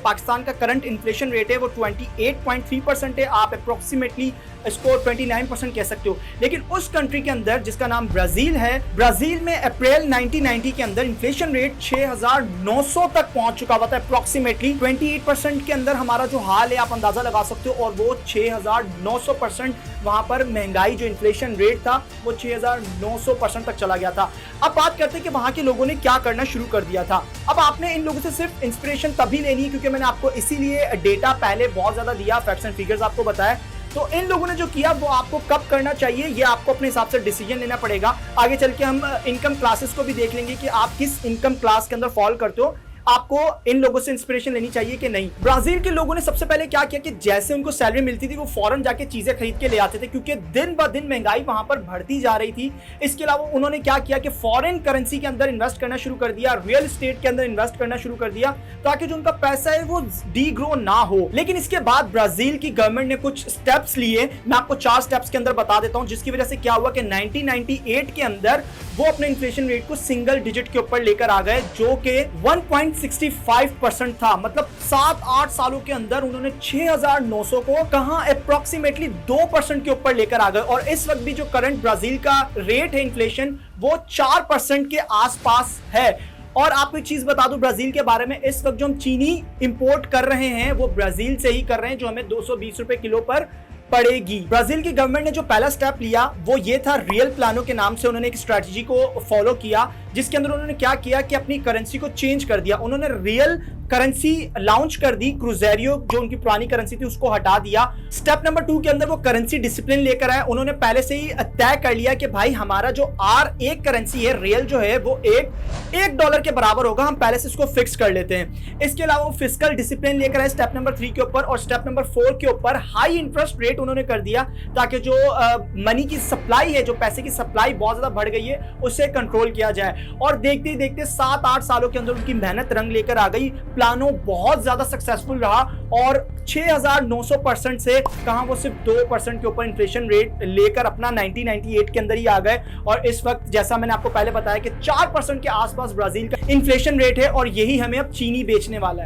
पाकिस्तान का current inflation rate है वो 28.3% है, आप अप्रोक्सीमेटली इसको 29% कह सकते हो। लेकिन उस कंट्री के अंदर जिसका नाम ब्राजील है, ब्राजील में अप्रैल 1990 के अंदर इन्फ्लेशन रेट 6,900 तक पहुंच चुका हुआ था, अप्रोक्सीमेटली 28% के अंदर हमारा जो हाल है आप अंदाजा लगा सकते हो, और वो 6,900% वहां पर महंगाई जो इन्फ्लेशन रेट था वो 6,900% तक चला गया था। अब बात करते हैं कि वहां के लोगों ने क्या करना शुरू कर दिया था। अब आपने इन लोगों से सिर्फ इंस्पिरेशन तभी लेनी है क्योंकि मैंने आपको इसीलिए डेटा पहले बहुत ज्यादा दिया, फैक्ट्स एंड फिगर्स आपको बताया। तो इन लोगों ने जो किया वो आपको कब करना चाहिए ये आपको अपने हिसाब से डिसीजन लेना पड़ेगा। आगे चल के हम इनकम क्लासेस को भी देख लेंगे कि आप किस इनकम क्लास के अंदर फॉल करते हो, आपको इन लोगों से इंस्पिरेशन लेनी चाहिए कि नहीं। ब्राजील के लोगों ने सबसे पहले क्या किया कि जैसे उनको सैलरी मिलती थी वो फौरन जाके चीजें खरीद के ले आते थे क्योंकि दिन ब दिन महंगाई वहां पर बढ़ती जा रही थी। इसके अलावा उन्होंने क्या किया कि फॉरेन करेंसी के अंदर इन्वेस्ट करना शुरू कर दिया, रियल एस्टेट के अंदर इन्वेस्ट करना शुरू कर दिया ताकि जो उनका पैसा है वो डी ग्रो ना हो। लेकिन इसके बाद ब्राजील की गवर्नमेंट ने कुछ स्टेप्स लिए, मैं आपको 4 स्टेप्स के अंदर बता देता हूं, जिसकी वजह से क्या हुआ कि 1998 के अंदर वो अपने इन्फ्लेशन रेट को सिंगल डिजिट के ऊपर लेकर आ गए जो कि 1.65% था। मतलब 7-8 सालों के अंदर उन्होंने 6,900 को कहां अप्रोक्सीमेटली 2% के ऊपर लेकर आ गए। और इस वक्त भी जो करंट ब्राजील का रेट है इन्फ्लेशन वो 4% के आसपास है। और आपको एक चीज बता दूं ब्राजील के बारे में, इस वक्त जो हम चीनी इंपोर्ट कर रहे हैं वो ब्राजील से ही कर रहे हैं जो हमें 220 रुपए किलो पर पड़ेगी। ब्राजील की गवर्नमेंट ने जो पहला स्टेप लिया वो ये था, रियल प्लानो के नाम से उन्होंने एक स्ट्रेटजी को फॉलो किया जिसके अंदर उन्होंने क्या किया कि अपनी करेंसी को चेंज कर दिया। उन्होंने रियल करेंसी लॉन्च कर दी, क्रूजेरियो जो उनकी पुरानी करेंसी थी उसको हटा दिया। स्टेप नंबर 2 के अंदर वो करेंसी डिसिप्लिन लेकर आए। उन्होंने पहले से ही तय कर लिया कि भाई हमारा जो R1 करेंसी है रियल जो है वो $1 के बराबर होगा, हम पहले से इसको फिक्स कर लेते हैं। इसके अलावा वो फिस्कल डिसिप्लिन लेकर आए स्टेप नंबर 3 के ऊपर, और स्टेप नंबर 4 के ऊपर हाई इंटरेस्ट रेट उन्होंने कर दिया ताकि जो मनी की सप्लाई है, जो पैसे की सप्लाई बहुत ज्यादा बढ़ गई है, उसे कंट्रोल किया जाए। और देखते ही देखते 7-8 सालों के अंदर उनकी मेहनत रंग लेकर आ गई। प्लानो बहुत ज्यादा सक्सेसफुल रहा और 6,900% से कहां वो सिर्फ 2% के ऊपर इन्फ्लेशन रेट लेकर अपना 1998 के अंदर ही आ गए। और इस वक्त जैसा मैंने आपको पहले बताया कि 4% के आसपास ब्राजील का इन्फ्लेशन रेट है और यही हमें अब चीनी बेचने वाला है।